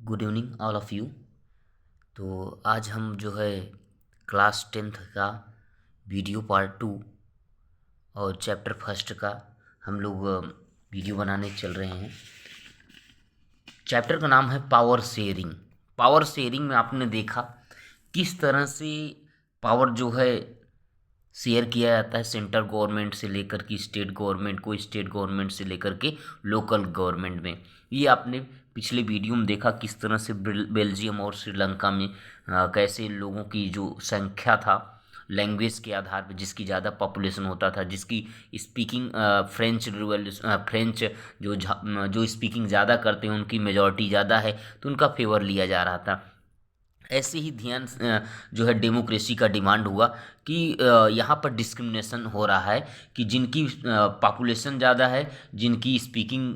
Good evening all of you. तो आज हम जो है क्लास 10th का वीडियो पार्ट 2 और चैप्टर फर्स्ट का हम लोग वीडियो बनाने चल रहे हैं। चैप्टर का नाम है पावर शेयरिंग। पावर शेयरिंग में आपने देखा किस तरह से पावर जो है शेयर किया जाता है, सेंट्रल गवर्नमेंट से लेकर के स्टेट गवर्नमेंट को, स्टेट गवर्नमेंट से लेकर के लोकल गवर्नमेंट में। ये आपने पिछले वीडियो में देखा किस तरह से बेल्जियम और श्रीलंका में कैसे लोगों की जो संख्या था लैंग्वेज के आधार पर, जिसकी ज़्यादा पॉपुलेशन होता था, जिसकी स्पीकिंग फ्रेंच जो स्पीकिंग ज़्यादा करते हैं उनकी मेजॉरिटी ज़्यादा है, तो उनका फेवर लिया जा रहा था। ऐसे ही ध्यान जो है डेमोक्रेसी का डिमांड हुआ कि यहाँ पर डिस्क्रिमिनेशन हो रहा है कि जिनकी पॉपुलेशन ज़्यादा है, जिनकी स्पीकिंग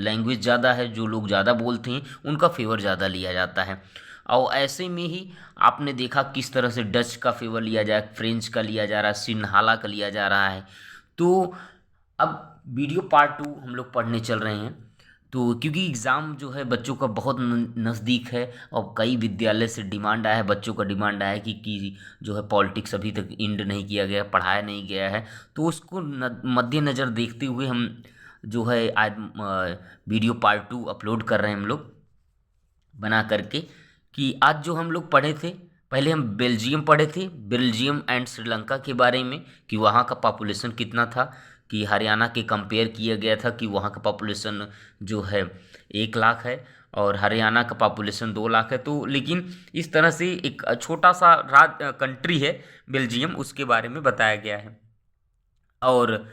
लैंग्वेज ज़्यादा है, जो लोग ज़्यादा बोलते हैं उनका फेवर ज़्यादा लिया जाता है। और ऐसे में ही आपने देखा किस तरह से डच का फेवर लिया जाए, फ्रेंच का लिया जा रहा है, सिन्हाला का लिया जा रहा है। तो अब वीडियो पार्ट 2 हम लोग पढ़ने चल रहे हैं। तो क्योंकि एग्ज़ाम जो है बच्चों का बहुत नज़दीक है और कई विद्यालय से डिमांड आया है, बच्चों का डिमांड आया है कि जो है पॉलिटिक्स अभी तक इंड नहीं किया गया, पढ़ाया नहीं गया है। तो उसको मद्देनज़र देखते हुए हम जो है आज वीडियो पार्ट 2 अपलोड कर रहे हैं हम लोग बना करके। कि आज जो हम लोग पढ़े थे, पहले हम बेल्जियम पढ़े थे, बेल्जियम एंड श्रीलंका के बारे में कि वहाँ का पॉपुलेशन कितना था, कि हरियाणा के कंपेयर किया गया था कि वहाँ का पॉपुलेशन जो है 1 लाख है और हरियाणा का पॉपुलेशन 2 लाख है। तो लेकिन इस तरह से एक छोटा सा कंट्री है बेल्जियम, उसके बारे में बताया गया है। और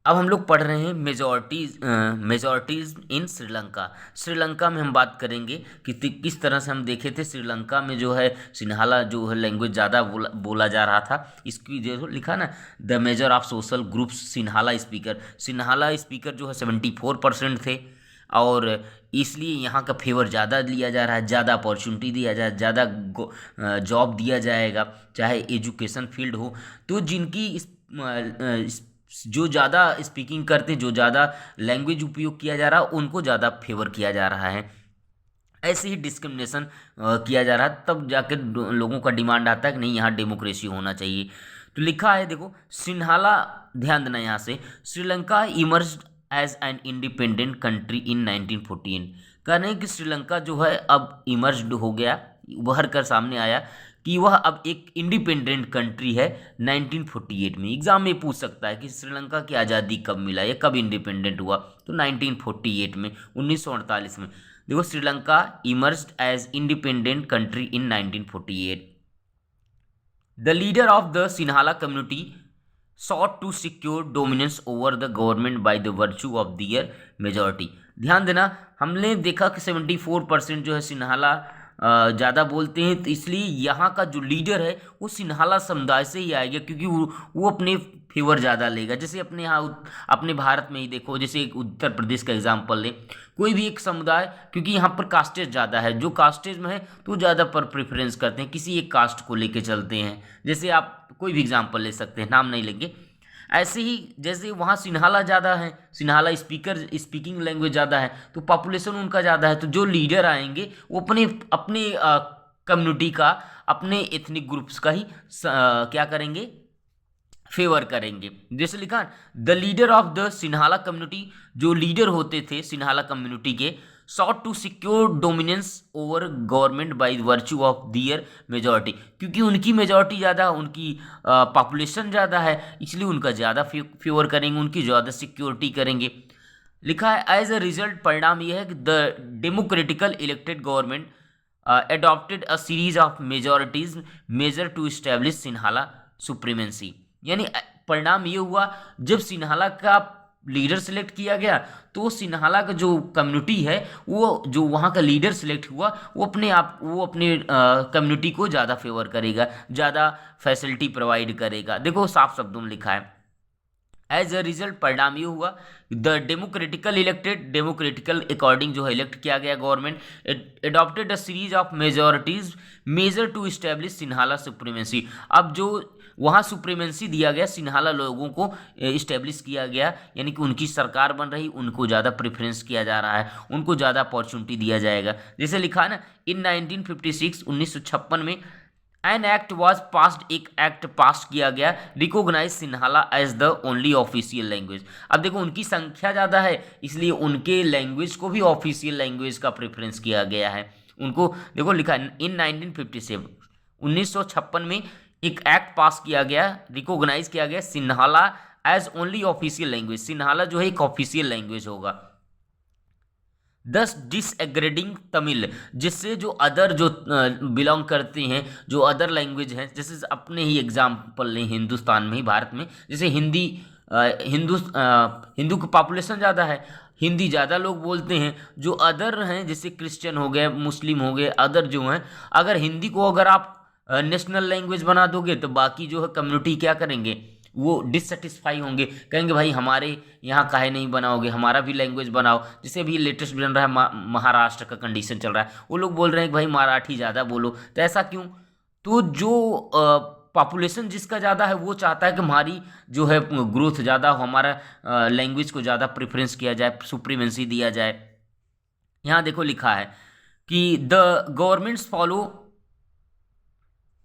अब हम लोग पढ़ रहे हैं मेजॉरिटीज़ इन श्रीलंका। श्रीलंका में हम बात करेंगे कि किस तरह से हम देखे थे श्रीलंका में जो है सिन्हाला जो है लैंग्वेज ज़्यादा बोला जा रहा था। इसकी जो लिखा ना, the measure of social groups Sinhala speaker जो है 74% थे। और इसलिए यहाँ का फेवर ज़्यादा लिया जा रहा है, ज़्यादा अपॉर्चुनिटी दिया जाए, ज़्यादा जॉब दिया जाएगा, चाहे एजुकेशन फील्ड हो। तो जिनकी जो ज़्यादा स्पीकिंग करते हैं, जो ज़्यादा लैंग्वेज उपयोग किया जा रहा है, उनको ज़्यादा फेवर किया जा रहा है। ऐसे ही डिस्क्रिमिनेशन किया जा रहा है, तब जाकर लोगों का डिमांड आता है कि नहीं, यहाँ डेमोक्रेसी होना चाहिए। तो लिखा है, देखो सिन्हाला, ध्यान देना यहाँ से, Sri Lanka emerge as an independent country in 1914। कह रहे हैं कि श्रीलंका जो है अब इमर्ज्ड हो गया, उभर कर सामने आया कि वह अब एक इंडिपेंडेंट कंट्री है 1948 में। एग्जाम में पूछ सकता है कि श्रीलंका की आज़ादी कब मिला या कब इंडिपेंडेंट हुआ, तो 1948 में, 1948 में। देखो, Sri Lanka emerged as independent country in 1948। The leader of the Sinhala community sought to secure dominance over the government by the virtue of their majority। ध्यान देना, हमने देखा कि 74% जो है सिन्हाला ज़्यादा बोलते हैं, तो इसलिए यहाँ का जो लीडर है वो सिन्हाला समुदाय से ही आएगा, क्योंकि वो अपने फेवर ज़्यादा लेगा। जैसे अपने यहाँ अपने भारत में ही देखो, जैसे एक उत्तर प्रदेश का एग्जाम्पल ले, कोई भी एक समुदाय, क्योंकि यहाँ पर कास्टेज ज़्यादा है, जो कास्टेज में है तो ज़्यादा पर प्रेफरेंस करते हैं, किसी एक कास्ट को लेके चलते हैं। जैसे आप कोई भी एग्जाम्पल ले सकते हैं, नाम नहीं लेंगे। ऐसे ही जैसे वहाँ सिन्हाला ज़्यादा है, सिन्हाला स्पीकिंग लैंग्वेज ज़्यादा है, तो पॉपुलेशन उनका ज़्यादा है, तो जो लीडर आएंगे वो अपने अपने कम्युनिटी का, अपने एथनिक ग्रुप्स का ही क्या करेंगे, फेवर करेंगे। जैसे लिखा, the leader of the Sinhala community, जो लीडर होते थे सिन्हाला कम्युनिटी के, sought to secure dominance over government by virtue of their majority, क्योंकि उनकी मेजॉरिटी ज़्यादा, उनकी पॉपुलेशन ज़्यादा है, इसलिए उनका ज़्यादा फेवर करेंगे, उनकी ज़्यादा सिक्योरिटी करेंगे। लिखा है, एज अ रिजल्ट, परिणाम यह है कि the democratical elected government adopted a series of majorities measure to establish Sinhala supremacy. यानी परिणाम ये हुआ, जब सिन्हाला का लीडर सेलेक्ट किया गया तो सिन्हाला का जो कम्युनिटी है, वो जो वहाँ का लीडर सेलेक्ट हुआ, वो अपने कम्युनिटी को ज़्यादा फेवर करेगा, ज़्यादा फैसिलिटी प्रोवाइड करेगा। देखो साफ शब्दों में लिखा है, एज अ रिजल्ट, परिणाम ये हुआ, द डेमोक्रेटिकल अकॉर्डिंग जो है इलेक्ट किया गया government adopted a series of majorities measure to establish Sinhala supremacy. अब जो वहाँ सुप्रीमेंसी दिया गया, सिन्हाला लोगों को इस्टेब्लिश किया गया, यानी कि उनकी सरकार बन रही, उनको ज़्यादा प्रेफरेंस किया जा रहा है, उनको ज़्यादा अपॉर्चुनिटी दिया जाएगा। जैसे लिखा है ना, इन 1956 1956 में एन एक्ट वाज पास्ड, एक एक्ट पास किया गया, recognise Sinhala as the only official language. अब देखो उनकी संख्या ज़्यादा है, इसलिए उनके लैंग्वेज को भी ऑफिशियल लैंग्वेज का प्रेफरेंस किया गया है उनको। देखो लिखा इन 1957 1956 में एक एक्ट पास किया गया, रिकॉग्नाइज किया गया Sinhala as only official language, Sinhala जो है एक ऑफिशियल लैंग्वेज होगा। दस डिसएग्रेडिंग तमिल, जिससे जो अदर जो बिलोंग करते हैं, जो अदर लैंग्वेज हैं, जैसे अपने ही एग्जाम्पल लें हिंदुस्तान में ही, भारत में, जैसे हिंदी, हिंदू की पॉपुलेशन ज़्यादा है, हिंदी ज़्यादा लोग बोलते हैं। जो अदर हैं जैसे क्रिश्चियन हो गए, मुस्लिम हो गए, अदर जो हैं, अगर हिंदी को अगर आप नेशनल लैंग्वेज बना दोगे तो बाकी जो है कम्युनिटी क्या करेंगे, वो डिससेटिस्फाई होंगे, कहेंगे भाई हमारे यहाँ काहे नहीं बनाओगे, हमारा भी लैंग्वेज बनाओ। जैसे अभी लेटेस्ट बन रहा है महाराष्ट्र का कंडीशन चल रहा है, वो लोग बोल रहे हैं कि भाई मराठी ज़्यादा बोलो, तो ऐसा क्यों? तो जो पॉपुलेशन जिसका ज़्यादा है वो चाहता है कि हमारी जो है ग्रोथ ज़्यादा हो, हमारा लैंग्वेज को ज़्यादा प्रेफरेंस किया जाए, सुप्रीमेंसी दिया जाए। यहाँ देखो लिखा है कि द गवर्नमेंट्स फॉलो,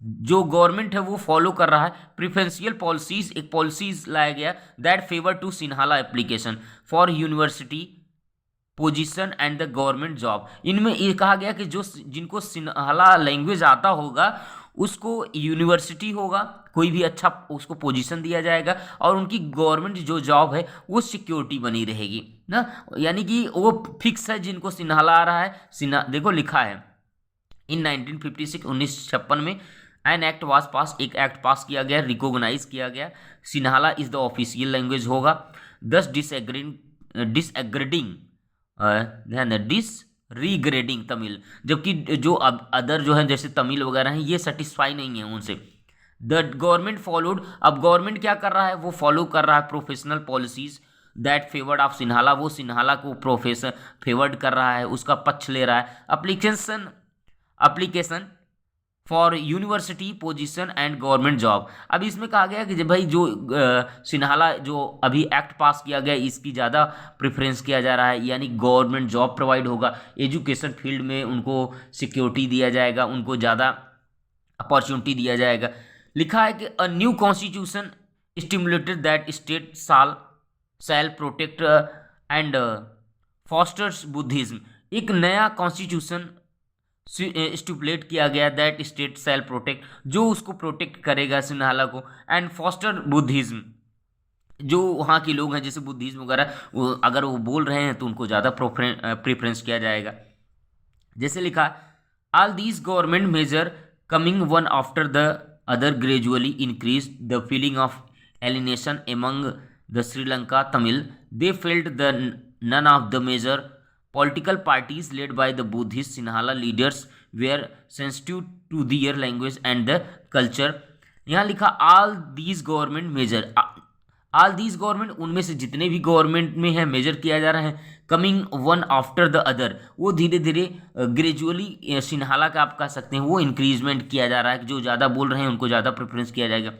जो गवर्नमेंट है वो फॉलो कर रहा है प्रिफरेंशियल पॉलिसीज, एक पॉलिसीज लाया गया that favour to Sinhala application for university position and the government job. इनमें ये कहा गया कि जो जिनको सिन्हाला लैंग्वेज आता होगा उसको यूनिवर्सिटी होगा, कोई भी अच्छा उसको पोजीशन दिया जाएगा, और उनकी गवर्नमेंट जो जॉब है वो सिक्योरिटी बनी रहेगी ना, यानी कि वो फिक्स है जिनको सिन्हाला आ रहा है। देखो लिखा है इन 1956 1956 में एन एक्ट वाज पास, एक एक्ट पास किया गया, रिकॉग्नाइज किया गया, Sinhala is the official language होगा। दस डिसएग्रेडिंग डिसरीग्रेडिंग तमिल, जबकि जो अदर जो है जैसे तमिल वगैरह हैं ये सेटिस्फाई नहीं है उनसे। द गवर्नमेंट फॉलोड, अब गवर्नमेंट क्या कर रहा है, वो फॉलो कर रहा है professional policies that favoured of Sinhala, वो सिन्हाला को प्रोफेसर फेवर्ड कर रहा है, उसका पक्ष ले रहा है। Application for university position and government job. अब इसमें कहा गया कि भाई जो सिन्हाला जो अभी एक्ट पास किया गया इसकी ज़्यादा प्रेफरेंस किया जा रहा है, यानी गवर्नमेंट जॉब प्रोवाइड होगा, एजुकेशन फील्ड में उनको सिक्योरिटी दिया जाएगा, उनको ज़्यादा अपॉर्चुनिटी दिया जाएगा। लिखा है कि a new constitution stimulated that state shall protect and fosters Buddhism, एक नया कॉन्स्टिट्यूशन स्टिपुलेट किया गया दैट स्टेट शैल प्रोटेक्ट, जो उसको प्रोटेक्ट करेगा सिन्हाला को, एंड फॉस्टर बुद्धिज्म, जो वहाँ के लोग हैं जैसे बुद्धिज्म वगैरह, वो अगर वो बोल रहे हैं तो उनको ज़्यादा प्रेफरेंस किया जाएगा। जैसे लिखा all these government measure coming one after the other gradually increase the feeling of alienation among the Sri Lanka Tamil, they felt the none of the major political parties led by the Buddhist Sinhala leaders were sensitive to their language and the culture। यहाँ लिखा all these government measure, all these government, उनमें से जितने भी government में है major किया जा रहा है, coming one after the other, वो धीरे धीरे ग्रेजुअली सिन्हाला का आप कह सकते हैं वो इंक्रीजमेंट किया जा रहा है, जो ज़्यादा बोल रहे हैं उनको ज़्यादा प्रेफरेंस किया जाएगा।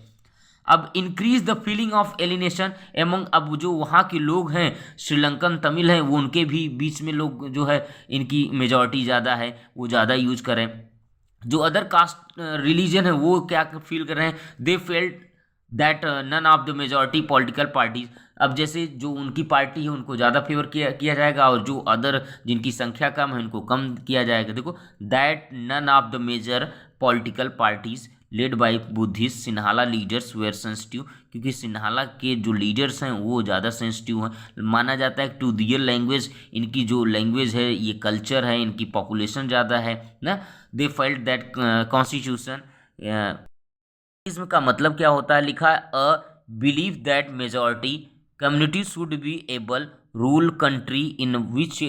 अब increase the feeling of alienation among, अब जो वहाँ के लोग हैं श्रीलंकन तमिल हैं वो उनके भी बीच में लोग जो है इनकी मेजॉरिटी ज़्यादा है, वो ज़्यादा यूज करें। जो अदर कास्ट रिलीजन है वो क्या फील कर रहे हैं, they felt that none of the majority political parties, अब जैसे जो उनकी पार्टी है उनको ज़्यादा फेवर किया जाएगा, और जो अदर जिनकी संख्या कम है उनको कम किया जाएगा। देखो that none of the major political parties led by Buddhist Sinhala leaders were sensitive, क्योंकि सिन्हाला के जो लीडर्स हैं वो ज़्यादा सेंसिटिव हैं, माना जाता है टू दियर लैंग्वेज, इनकी जो लैंग्वेज है ये कल्चर है, इनकी पॉपुलेशन ज़्यादा है ना। दे फेल्ट दैट कॉन्स्टिट्यूशन, इसमें का मतलब क्या होता है, लिखा है a believe that majority community should be able rule country in which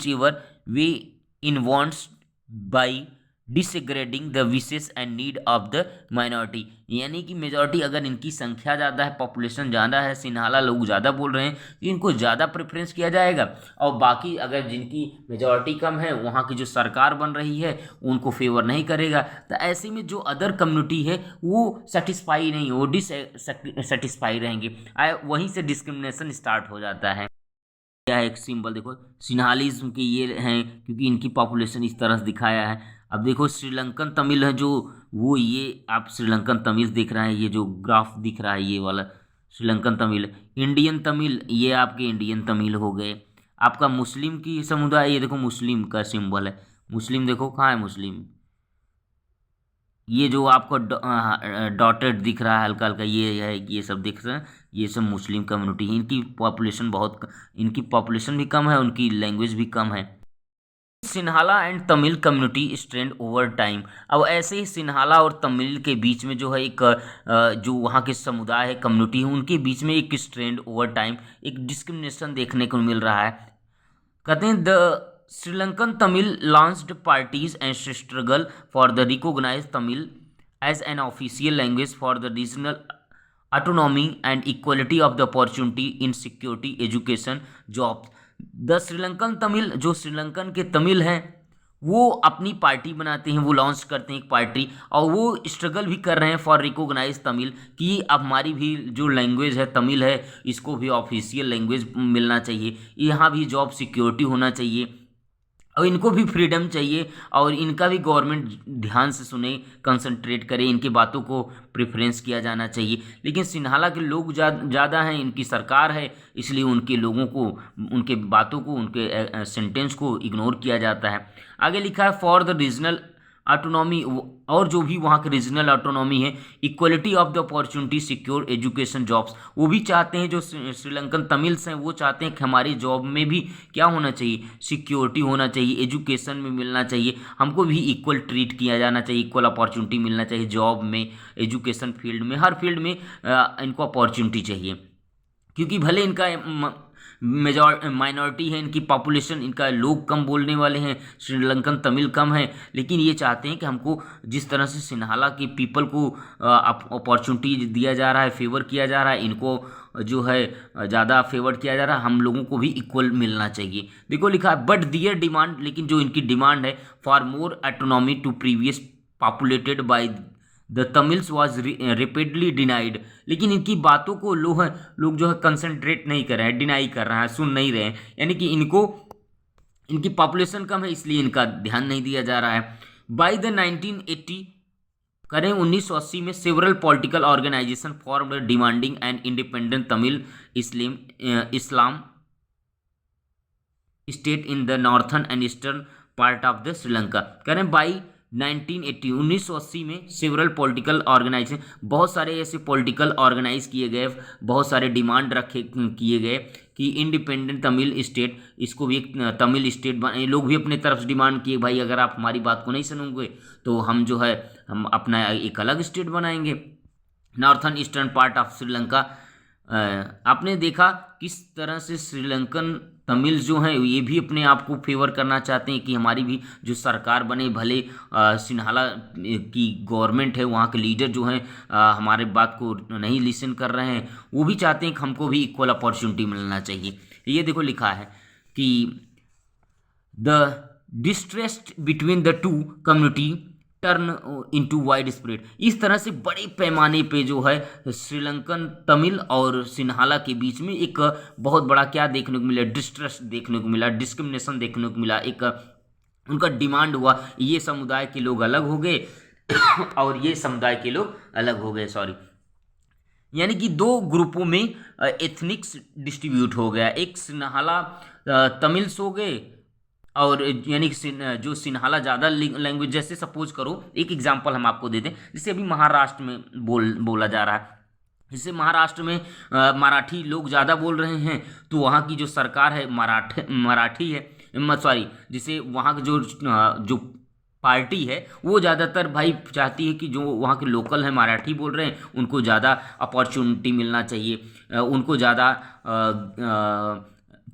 ever way in wants by disregarding the wishes and need of the minority, यानी कि मेजॉरिटी अगर इनकी संख्या ज़्यादा है, पॉपुलेशन ज़्यादा है, सिन्हाला लोग ज़्यादा बोल रहे हैं तो इनको ज़्यादा प्रेफरेंस किया जाएगा, और बाकी अगर जिनकी मेजॉरिटी कम है वहाँ की जो सरकार बन रही है उनको फेवर नहीं करेगा। तो ऐसे में जो अदर कम्युनिटी है वो सेटिस्फाई नहीं, वो डिससेटिस्फाई रहेंगे, वहीं से डिस्क्रिमिनेशन स्टार्ट हो जाता है। क्या है एक सिंबल देखो, सिन्हालिज्म के ये हैं क्योंकि इनकी पॉपुलेशन इस तरह से दिखाया है। अब देखो श्रीलंकन तमिल है जो, वो ये आप श्रीलंकन तमिल देख रहे हैं, ये जो ग्राफ दिख रहा है ये वाला श्रीलंकन तमिल। इंडियन तमिल ये आपके इंडियन तमिल हो गए। आपका मुस्लिम की समुदाय, ये देखो मुस्लिम का सिंबल है, मुस्लिम देखो कहाँ है मुस्लिम, ये जो आपको डॉटेड दिख रहा है हल्का हल्का, ये है, ये सब दिख रहे हैं, ये सब मुस्लिम कम्युनिटी है। इनकी पॉपुलेशन इनकी पॉपुलेशन भी कम है, उनकी लैंग्वेज भी कम है। Sinhala and Tamil community strained over time. अब ऐसे ही सिन्हाला और तमिल के बीच में जो है एक जो वहाँ के समुदाय है, कम्युनिटी है, उनके बीच में एक स्ट्रेंड ओवर टाइम, एक डिस्क्रिमिनेशन देखने को मिल रहा है। कहते हैं the Sri Lankan Tamil launched parties and struggle for the recognise Tamil as an official language for the regional autonomy and equality of the opportunity in security education jobs. The Sri Lankan Tamil, जो श्रीलंकन के तमिल हैं वो अपनी पार्टी बनाते हैं, वो लॉन्च करते हैं एक पार्टी, और वो स्ट्रगल भी कर रहे हैं फॉर रिकॉग्नाइज तमिल, कि अब हमारी भी जो लैंग्वेज है तमिल है इसको भी ऑफिशियल लैंग्वेज मिलना चाहिए, यहाँ भी जॉब सिक्योरिटी होना चाहिए, और इनको भी फ्रीडम चाहिए, और इनका भी गवर्नमेंट ध्यान से सुने, कंसंट्रेट करे, इनकी बातों को प्रेफरेंस किया जाना चाहिए। लेकिन सिन्हाला के लोग ज़्यादा हैं, इनकी सरकार है, इसलिए उनके लोगों को, उनके बातों को, उनके सेंटेंस को इग्नोर किया जाता है। आगे लिखा है फॉर द रीजनल ऑटोनॉमी, और जो भी वहाँ के रीजनल ऑटोनॉमी है, equality of the opportunity, secure education jobs, वो भी चाहते हैं, जो श्रीलंकन तमिल्स हैं वो चाहते हैं कि हमारी जॉब में भी क्या होना चाहिए, सिक्योरिटी होना चाहिए, एजुकेशन में मिलना चाहिए, हमको भी इक्वल ट्रीट किया जाना चाहिए, इक्वल अपॉर्चुनिटी मिलना चाहिए जॉब में, एजुकेशन फील्ड में, हर फील्ड में इनको अपॉर्चुनिटी चाहिए। क्योंकि भले इनका माइनॉरिटी है, इनकी पॉपुलेशन, इनका लोग कम बोलने वाले हैं, श्रीलंकन तमिल कम है, लेकिन ये चाहते हैं कि हमको जिस तरह से सिन्हाला के पीपल को अपॉर्चुनिटी दिया जा रहा है, फेवर किया जा रहा है, इनको जो है ज़्यादा फेवर किया जा रहा है, हम लोगों को भी इक्वल मिलना चाहिए। देखो लिखा है बट दियर डिमांड, लेकिन जो इनकी डिमांड है for more autonomy to previous populated by the Tamils was repeatedly denied, लेकिन इनकी बातों को लोग जो है कंसंट्रेट नहीं कर रहे हैं, डिनाई कर रहे हैं, सुन नहीं रहे हैं, यानी कि इनकी पॉपुलेशन कम है इसलिए इनका ध्यान नहीं दिया जा रहा है। बाय द 1980 करें 1980 में several political organisation form demanding and independent Tamil Eelam state in the northern and eastern part of the Sri Lanka. करें बाई 1980 में सेवरल पॉलिटिकल ऑर्गेनाइजेशन, बहुत सारे ऐसे पॉलिटिकल ऑर्गेनाइज किए गए, बहुत सारे डिमांड किए गए कि इंडिपेंडेंट तमिल स्टेट, इसको भी एक तमिल स्टेट लोग भी अपने तरफ से डिमांड किए, भाई अगर आप हमारी बात को नहीं सुनोगे तो हम जो है हम अपना एक अलग स्टेट बनाएंगे, northern eastern part of Sri Lanka. आपने देखा किस तरह से श्रीलंकन तमिल जो हैं ये भी अपने आप को फेवर करना चाहते हैं कि हमारी भी जो सरकार बने, भले सिन्हाला की गवर्नमेंट है, वहाँ के लीडर जो हैं हमारे बात को नहीं लिसन कर रहे हैं, वो भी चाहते हैं कि हमको भी इक्वल अपॉर्चुनिटी मिलना चाहिए। ये देखो लिखा है कि the distrust between the two community turn into widespread. इस तरह से बड़े पैमाने पे जो है श्रीलंकन तमिल और सिन्हाला के बीच में एक बहुत बड़ा क्या देखने को मिला, डिस्ट्रेस्ट देखने को मिला, डिस्क्रिमिनेशन देखने को मिला, एक उनका डिमांड हुआ, ये समुदाय के लोग अलग हो गए और ये समुदाय के लोग अलग हो गए, सॉरी, यानी कि दो ग्रुपों में एथनिक्स डिस्ट्रीब्यूट हो गया, एक सिन्हाला तमिल्स हो गए, और यानी जो सिन्हाला ज़्यादा लैंग्वेज, जैसे सपोज करो एक एग्जांपल हम आपको दे दें, जैसे अभी महाराष्ट्र में बोला जा रहा है, जैसे महाराष्ट्र में मराठी लोग ज़्यादा बोल रहे हैं, तो वहाँ की जो सरकार है मराठी है, सॉरी, जिसे वहाँ के जो पार्टी है वो ज़्यादातर भाई चाहती है कि जो वहाँ के लोकल हैं मराठी बोल रहे हैं उनको ज़्यादा अपॉर्चुनिटी मिलना चाहिए, उनको ज़्यादा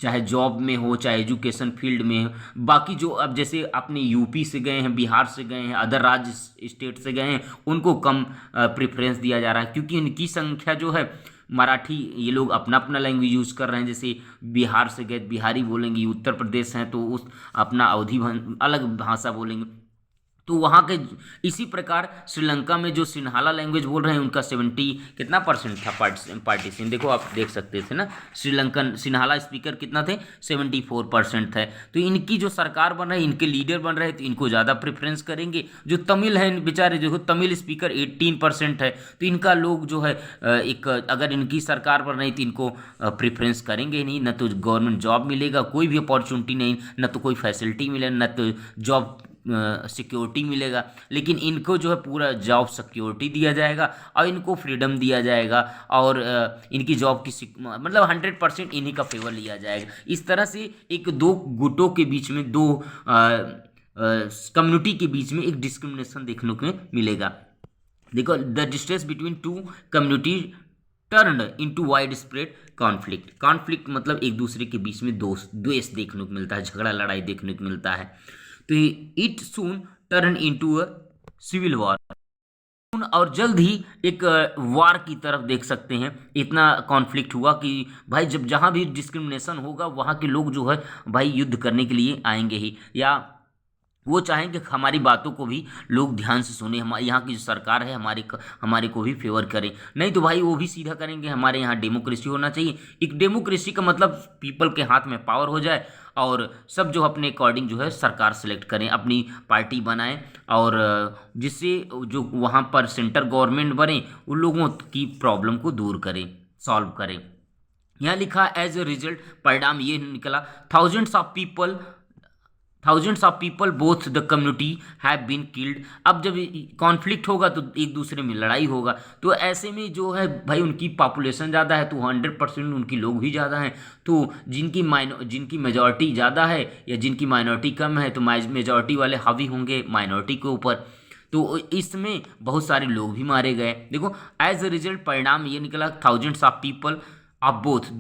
चाहे जॉब में हो, चाहे एजुकेशन फील्ड में हो। बाकी जो अब जैसे अपने यूपी से गए हैं, बिहार से गए हैं, अदर राज्य स्टेट से गए हैं, उनको कम प्रेफरेंस दिया जा रहा है, क्योंकि इनकी संख्या जो है मराठी, ये लोग अपना अपना लैंग्वेज यूज़ कर रहे हैं। जैसे बिहार से गए बिहारी बोलेंगे, उत्तर प्रदेश हैं तो उस अपना अवधी अलग भाषा बोलेंगे। तो वहाँ के इसी प्रकार श्रीलंका में जो सिन्हाला लैंग्वेज बोल रहे हैं उनका 70 कितना परसेंट था पार्टीशन, देखो आप देख सकते थे ना, श्रीलंकन सिन्हाला स्पीकर कितना थे, 74% थे। तो इनकी जो सरकार बन रही है, इनके लीडर बन रहे हैं, तो इनको ज़्यादा प्रेफरेंस करेंगे। जो तमिल है बेचारे, देखो तमिल स्पीकर 18% है, तो इनका लोग जो है एक अगर इनकी सरकार बन रही तो इनको प्रेफरेंस करेंगे नहीं, न तो गवर्नमेंट जॉब मिलेगा, कोई भी अपॉर्चुनिटी नहीं, न तो कोई फैसिलिटी मिलेगा, न तो जॉब सिक्योरिटी मिलेगा। लेकिन इनको जो है पूरा जॉब सिक्योरिटी दिया जाएगा और इनको फ्रीडम दिया जाएगा, और इनकी जॉब की मतलब 100% इन्हीं का फेवर लिया जाएगा। इस तरह से एक दो गुटों के बीच में, दो कम्युनिटी के बीच में एक डिस्क्रिमिनेशन देखने को मिलेगा। देखो, the distance between two community turn into wide spread conflict. Conflict मतलब एक दूसरे के बीच में द्वेष देखने को मिलता है, झगड़ा लड़ाई देखने को मिलता है। तो it soon turn into a civil war, और जल्द ही एक वार की तरफ देख सकते हैं। इतना कॉन्फ्लिक्ट हुआ कि भाई जब जहाँ भी डिस्क्रिमिनेशन होगा वहाँ के लोग जो है भाई युद्ध करने के लिए आएंगे ही, या वो चाहेंगे कि हमारी बातों को भी लोग ध्यान से सुने, हमारे यहाँ की जो सरकार है हमारे को भी फेवर करे। नहीं तो भाई वो भी सीधा करेंगे हमारे यहाँ डेमोक्रेसी होना चाहिए। एक डेमोक्रेसी का मतलब पीपल के हाथ में पावर हो जाए और सब जो अपने अकॉर्डिंग जो है सरकार सेलेक्ट करें, अपनी पार्टी बनाएं, और जिससे जो वहाँ पर सेंटर गवर्नमेंट बने उन लोगों की प्रॉब्लम को दूर करें, सॉल्व करें। यहाँ लिखा एज ए रिजल्ट परिणाम ये निकला, thousands of people both the community have been killed. अब जब कॉन्फ्लिक्ट होगा तो एक दूसरे में लड़ाई होगा, तो ऐसे में जो है भाई उनकी पॉपुलेशन ज़्यादा है तो 100% उनकी लोग भी ज़्यादा हैं। तो जिनकी मेजॉरिटी ज़्यादा है या जिनकी माइनॉरिटी कम है, तो मेजॉरिटी वाले हावी होंगे माइनॉरिटी के ऊपर। तो इसमें बहुत सारे लोग भी मारे गए। देखो, एज ए रिजल्ट परिणाम ये निकला, thousands of people of both,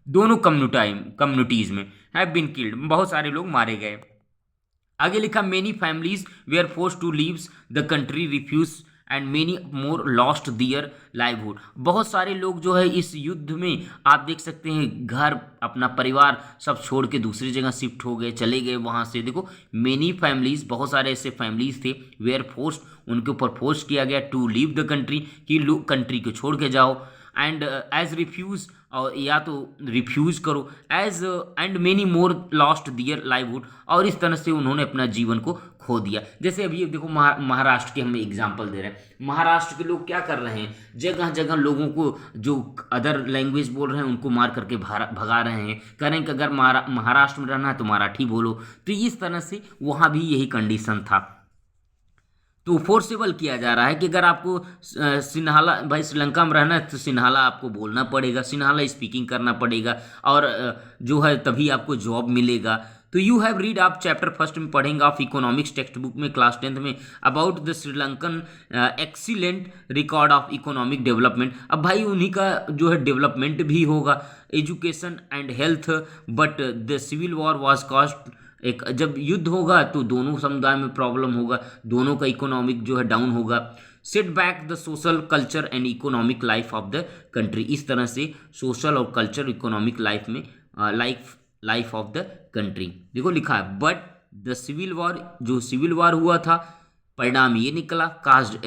दोनों कम्युनिटीज़ में हैव बीन किल्ड, बहुत सारे लोग मारे गए। आगे लिखा, many families were force to leaves the country, refuge and many more lost their livelihood. बहुत सारे लोग जो है इस युद्ध में आप देख सकते हैं घर अपना परिवार सब छोड़ के दूसरी जगह शिफ्ट हो गए, चले गए वहाँ से। देखो, मेनी फैमिलीज, बहुत सारे ऐसे फैमिलीज थे, वेयर फोर्स उनके ऊपर फोर्स किया गया, टू लीव द कंट्री कि कंट्री को छोड़ के जाओ, एंड एज रिफ्यूज, और या तो रिफ्यूज करो, as and many more lost their livelihood, और इस तरह से उन्होंने अपना जीवन को खो दिया। जैसे अभी देखो महाराष्ट्र के हम एग्जांपल दे रहे हैं, महाराष्ट्र के लोग क्या कर रहे हैं, जगह जगह लोगों को जो अदर लैंग्वेज बोल रहे हैं उनको मार करके भगा रहे हैं, कह रहे हैं कि अगर महाराष्ट्र में रहना है तो मराठी बोलो। तो इस तरह से वहाँ भी यही कंडीशन था। तो फोर्सेबल किया जा रहा है कि अगर आपको सिन्हाला भाई श्रीलंका में रहना है तो सिन्हाला आपको बोलना पड़ेगा, सिन्हाला स्पीकिंग करना पड़ेगा, और जो है तभी आपको जॉब मिलेगा। तो यू हैव रीड, आप चैप्टर फर्स्ट में पढ़ेंगे ऑफ इकोनॉमिक्स टेक्स्ट बुक में क्लास 10th में, about the Sri Lankan excellent record of economic development. अब भाई उन्हीं का जो है डेवलपमेंट भी होगा, education and health, but the civil war was cost, एक जब युद्ध होगा तो दोनों समुदाय में प्रॉब्लम होगा, दोनों का इकोनॉमिक जो है डाउन होगा। Set back the social culture and economic life of the country, इस तरह से सोशल और कल्चर इकोनॉमिक लाइफ में लाइफ ऑफ द कंट्री। देखो लिखा है, बट द सिविल वॉर, जो सिविल वॉर हुआ था परिणाम ये निकला, कास्ट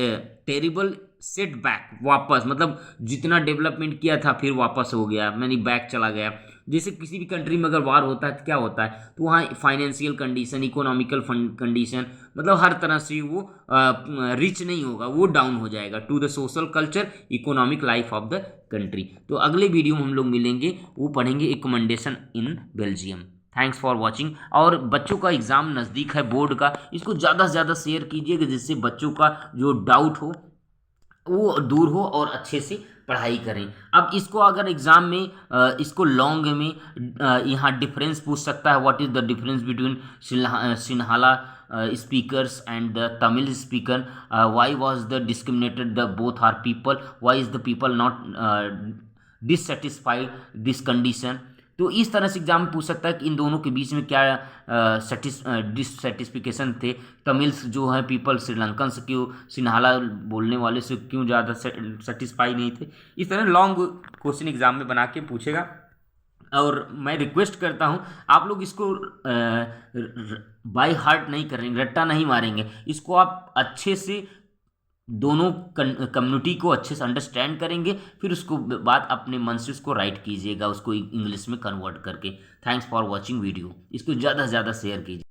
टेरिबल सेटबैक, वापस मतलब जितना डेवलपमेंट किया था फिर वापस हो गया, मैंने बैक चला गया। जैसे किसी भी कंट्री में अगर वार होता है तो क्या होता है, तो वहाँ फाइनेंशियल कंडीशन, इकोनॉमिकल कंडीशन, मतलब हर तरह से वो रिच नहीं होगा, वो डाउन हो जाएगा। To the social culture economic life of the country. तो अगले वीडियो में हम लोग मिलेंगे, वो पढ़ेंगे accommodation in Belgium. Thanks for watching. और बच्चों का एग्ज़ाम नज़दीक है बोर्ड का, इसको ज़्यादा से ज़्यादा शेयर कीजिएगा जिससे बच्चों का जो डाउट हो वो दूर हो और अच्छे से पढ़ाई करें। अब इसको अगर एग्ज़ाम में इसको लॉन्ग में यहाँ डिफरेंस पूछ सकता है, what is the difference between Sinhala speakers and the Tamil speaker, why was the discriminated the both are people, why is the people not dissatisfied this condition, तो इस तरह से एग्जाम में पूछ सकता है कि इन दोनों के बीच में क्या डिससेटिस्फिकेशन थे, तमिल्स जो हैं पीपल श्रीलंकन से क्यों, सिन्हाला बोलने वाले से क्यों ज़्यादा सेटिस्फाई नहीं थे। इस तरह लॉन्ग क्वेश्चन एग्जाम में बना के पूछेगा। और मैं रिक्वेस्ट करता हूँ आप लोग इसको बाय हार्ट नहीं करेंगे, रट्टा नहीं मारेंगे, इसको आप अच्छे से दोनों कम्युनिटी को अच्छे से अंडरस्टैंड करेंगे, फिर उसको बाद अपने मन से उसको राइट कीजिएगा, उसको इंग्लिश में कन्वर्ट करके। थैंक्स फॉर वॉचिंग वीडियो, इसको ज़्यादा से ज़्यादा शेयर कीजिए।